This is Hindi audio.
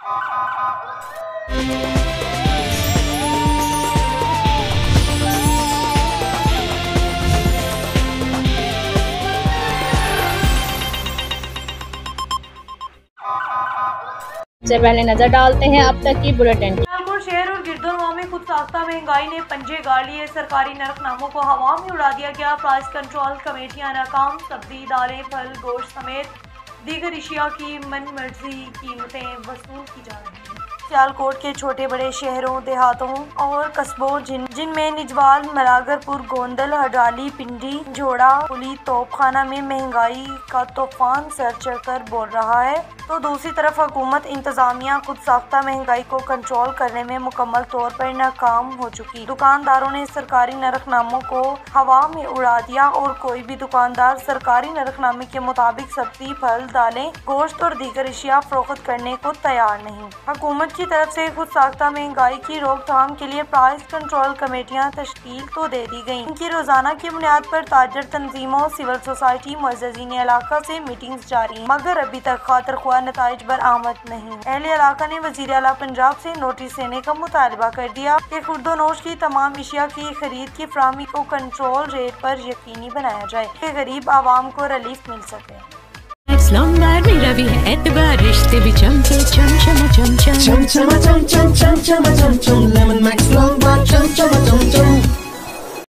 से पहले नजर डालते हैं अब तक की बुलेटिन। सियालकोट शहर और गिरदोनवा में खुद साख्ता महंगाई ने पंजे गाड़ लिए। सरकारी नरकनामों को हवा में उड़ा दिया गया। प्राइस कंट्रोल कमेटियां नाकाम। सब्जी, दालें, फल, गोश्त समेत दीगर अशिया की मनमर्जी कीमतें वसूल की जा रही हैं। सियालकोट के छोटे बड़े शहरों, देहातों और कस्बों जिनमें निजवाल, मलागरपुर, गोंदल, हडाली, पिंडी, झोड़ा, पुली, तोपखाना में महंगाई का तूफान सर चढ़कर बोल रहा है, तो दूसरी तरफ हुकूमत इंतजामिया खुद साख्ता महंगाई को कंट्रोल करने में मुकम्मल तौर पर नाकाम हो चुकी। दुकानदारों ने सरकारी नरकनामों को हवा में उड़ा दिया और कोई भी दुकानदार सरकारी नरकनामे के मुताबिक सब्जी, फल, दालें, गोश्त और दीगर अशिया फरोख्त करने को तैयार नहीं। हुकूमत की तरफ से खुद साख्ता महंगाई की रोकथाम के लिए प्राइस कंट्रोल कमेटियां तश्कील तो दे दी गयी। इनकी रोजाना की बुनियाद पर ताजर तंजीमों, सिविल सोसाइटी, मुअज़्ज़िज़ीन इलाका से मीटिंग्स जारी, मगर अभी तक खातिर ख्वाह नताइज बरामद नहीं। अहले इलाका ने वज़ीर आला पंजाब से नोटिस देने का मुतालबा कर दिया कि खुर्दोनोश की तमाम अशिया की खरीद की फराहमी को कंट्रोल रेट पर यकीनी बनाया जाए कि गरीब आवाम को रिलीफ मिल सके। मेरा भी है एतबार, रिश्ते भी चमके चम चम चम चम चम चम चम चम चम चम चम चम लेमन मैक्स लॉन्ग बार चम चम चम चम।